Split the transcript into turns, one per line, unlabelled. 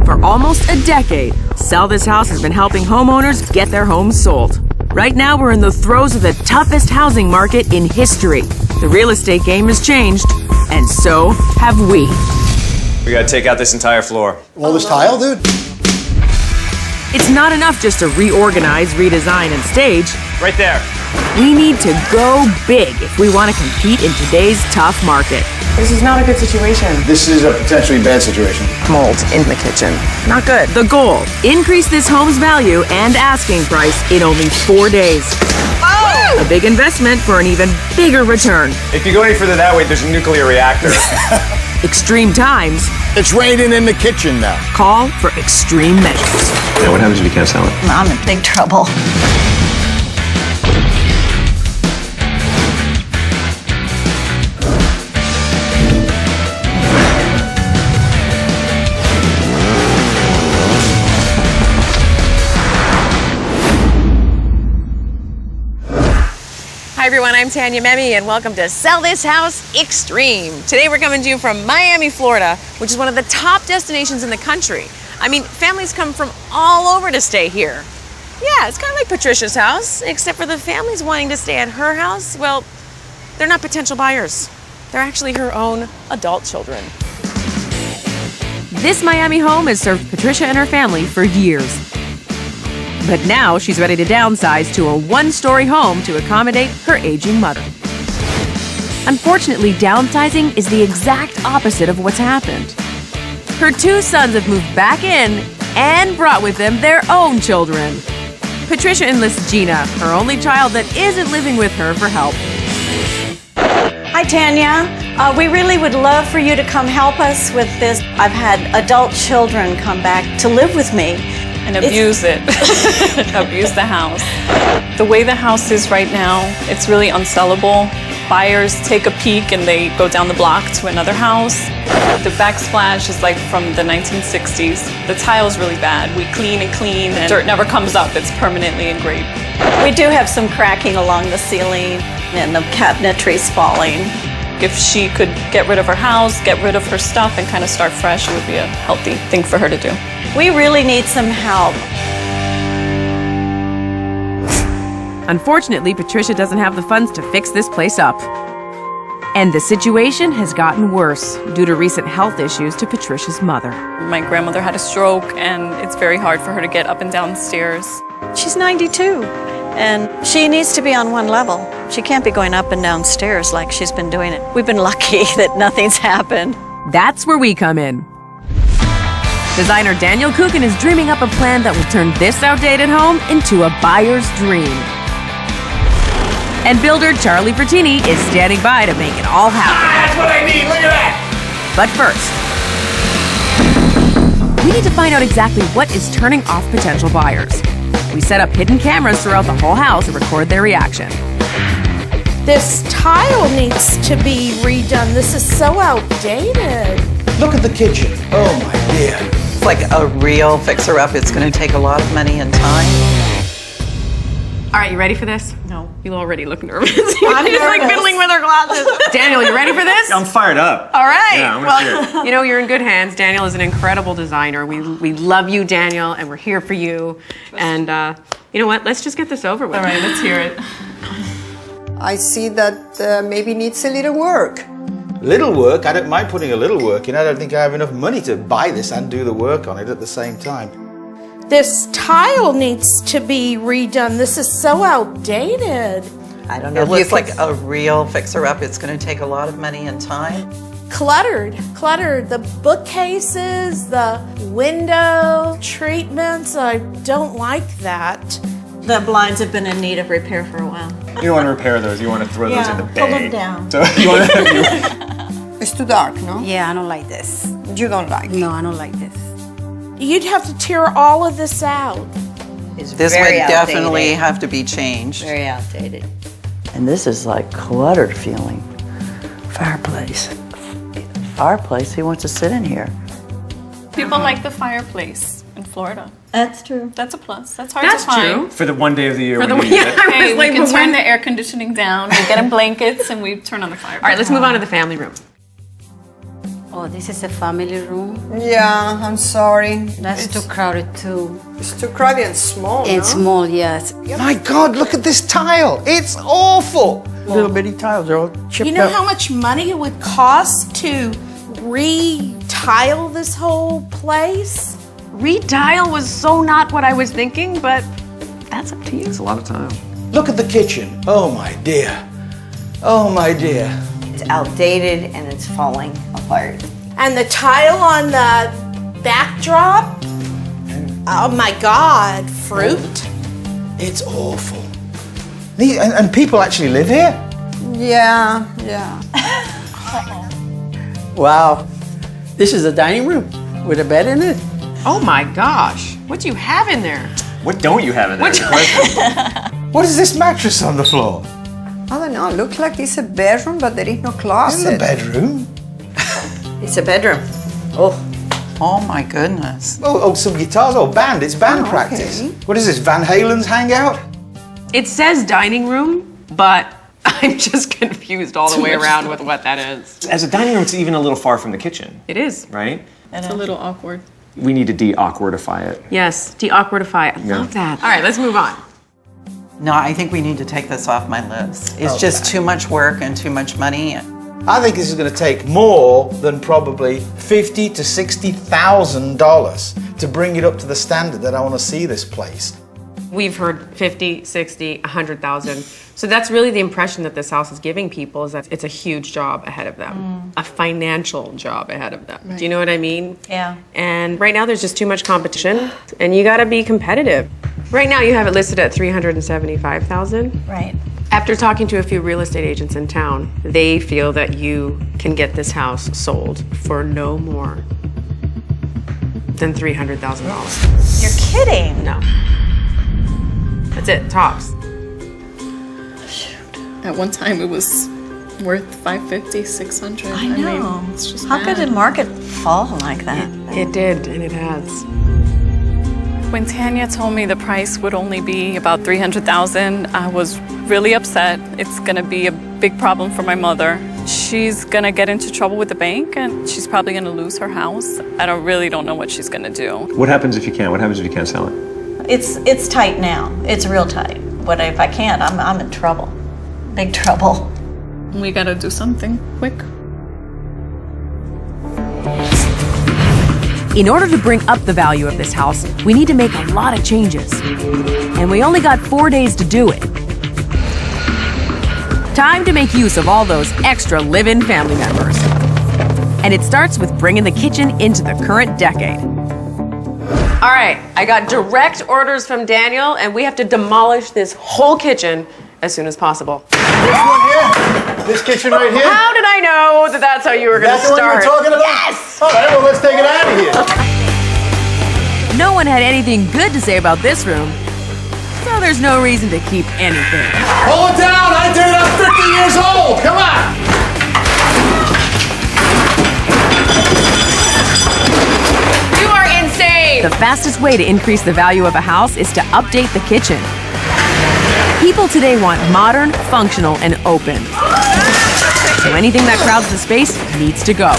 For almost a decade, Sell This House has been helping homeowners get their homes sold. Right now, we're in the throes of the toughest housing market in history. The real estate game has changed, and so have we.
We gotta take out this entire floor.
All this tile, dude?
It's not enough just to reorganize, redesign, and stage.
Right there.
We need to go big if we want to compete in today's tough market.
This is not a good situation.
This is a potentially bad situation.
Mold in the kitchen. Not good.
The goal, increase this home's value and asking price in only 4 days. Oh! A big investment for an even bigger return.
If you go any further that way, there's a nuclear reactor.
Extreme times.
It's raining in the kitchen now.
Call for extreme measures.
Yeah, what happens if you can't sell it?
I'm in big trouble.
Hi everyone, I'm Tanya Memi and welcome to Sell This House Extreme. Today we're coming to you from Miami, Florida, which is one of the top destinations in the country. I mean, families come from all over to stay here. Yeah, it's kind of like Patricia's house, except for the families wanting to stay at her house, well, they're not potential buyers. They're actually her own adult children.
This Miami home has served Patricia and her family for years. But now she's ready to downsize to a one-story home to accommodate her aging mother. Unfortunately, downsizing is the exact opposite of what's happened. Her 2 sons have moved back in and brought with them their own children. Patricia enlists Gina, her only child that isn't living with her, for help.
Hi, Tanya. We really would love for you to come help us with this. I've had adult children come back to live with me.
And abuse it. Abuse the house. The way the house is right now, it's really unsellable. Buyers take a peek and they go down the block to another house. The backsplash is like from the 1960s. The tile's really bad. We clean and clean and dirt never comes up. It's permanently engraved.
We do have some cracking along the ceiling and the cabinetry's falling.
If she could get rid of her house, get rid of her stuff, and kind of start fresh, it would be a healthy thing for her to do.
We really need some help.
Unfortunately, Patricia doesn't have the funds to fix this place up. And the situation has gotten worse due to recent health issues to Patricia's mother.
My grandmother had a stroke, and it's very hard for her to get up and down stairs.
She's 92, and she needs to be on one level. She can't be going up and down stairs like she's been doing it. We've been lucky that nothing's happened.
That's where we come in. Designer Daniel Kukin is dreaming up a plan that will turn this outdated home into a buyer's dream. And builder Charlie Bertini is standing by to make it all happen.
That's what I need, look at that!
But first, we need to find out exactly what is turning off potential buyers. We set up hidden cameras throughout the whole house to record their reaction.
This tile needs to be redone. This is so outdated.
Look at the kitchen. Oh my dear.
It's like a real fixer-up. It's going to take a lot of money and time.
All right, you ready for this?
No.
You already look nervous.
I'm
She's like fiddling with her glasses. Daniel, you ready for this?
I'm fired up.
All right.
Yeah,
well, you know, you're in good hands. Daniel is an incredible designer. We love you, Daniel, and we're here for you. And you know what? Let's just get this over with.
All right, let's hear it.
I see that maybe needs a little work.
Little work? I don't mind putting a little work in. I don't think I have enough money to buy this and do the work on it at the same time.
This tile needs to be redone. This is so outdated.
I don't know. It's like a real fixer-up. It's going to take a lot of money and time.
Cluttered. The bookcases, the window treatments, I don't like that.
The blinds have been in need of repair for a while.
You don't want to repair those. You want to throw those in the bay.
Pull them down.
So you want to,
It's too dark, no?
Yeah, I don't like this.
You don't like it?
No, I don't like this.
You'd have to tear all of this out.
It's
This would
very
definitely
outdated.
have to be changed.
Very outdated.
And this is like cluttered feeling. Fireplace. Fireplace, who wants to sit in here?
People like the fireplace in Florida.
That's true.
That's a plus. That's hard to find.
True.
for the one day of the year
For the
when
one,
you use it.
Hey, we can turn the air conditioning down, we get in blankets, and we turn on the fireplace.
All right, let's move on to the family room.
Oh, this is a family room.
Yeah, I'm sorry.
That's too crowded too.
It's too crowded and small.
It's
no?
small, yes.
My God, look at this tile. It's awful. Little bitty tiles are all chipped
You know
up.
how much money it would cost to re-tile this whole place?
Retile was so not what I was thinking, but that's up to you.
It's a lot of time.
Look at the kitchen. Oh my dear. Oh my dear.
It's outdated and it's falling apart.
And the tile on the backdrop? Oh my God, fruit?
It's awful. And people actually live here?
Yeah.
Wow. This is a dining room with a bed in it?
Oh my gosh. What do you have in there?
What don't you have in there?
What is this mattress on the floor?
I don't know. Looks like it's a bedroom, but there is no closet.
In the bedroom?
It's a bedroom.
Oh my goodness.
Oh, some guitars. Oh, band. It's band practice.
okay.
What is this, Van Halen's hangout?
It says dining room, but I'm just confused all the way around with what that is.
As a dining room, it's even a little far from the kitchen,
It is.
right?
It's a little awkward.
We need to de-awkwardify it.
Yes, de-awkwardify. I love that. All right, let's move on.
No, I think we need to take this off my list. It's just too much work and too much money.
I think this is going to take more than probably $50,000 to $60,000 to bring it up to the standard that I want to see this place.
We've heard 50, 60, 100,000. So that's really the impression that this house is giving people, is that it's a huge job ahead of them, a financial job ahead of them. Do you know what I mean?
Yeah.
And right now there's just too much competition, and you got to be competitive. Right now you have it listed at $375,000.
Right.
After talking to a few real estate agents in town, they feel that you can get this house sold for no more than $300,000.
You're kidding.
No. That's it, tops.
At one time, it was worth $550, $600.
I know.
mean, it's just
How could the market fall like that?
It did, and it has.
When Tanya told me the price would only be about $300,000, I was really upset. It's gonna be a big problem for my mother. She's gonna get into trouble with the bank, and she's probably gonna lose her house. I really don't know what she's gonna do.
What happens if you can't? What happens if you can't sell it?
It's tight now. It's real tight. But if I can't, I'm in trouble. Big trouble.
We gotta do something quick.
In order to bring up the value of this house, we need to make a lot of changes. And we only got 4 days to do it. Time to make use of all those extra live-in family members. And it starts with bringing the kitchen into the current decade.
All right, I got direct orders from Daniel, and we have to demolish this whole kitchen as soon as possible.
This one here? This kitchen right here?
How did I know that that's how you were going to
That's the one you were
start?
talking about?
Yes!
All right, well, let's take it out of here.
No one had anything good to say about this room, so there's no reason to keep anything.
Pull it down. I did it. I'm 50 years old. Come on.
You are insane!
The fastest way to increase the value of a house is to update the kitchen. People today want modern, functional, and open. So anything that crowds the space needs to go.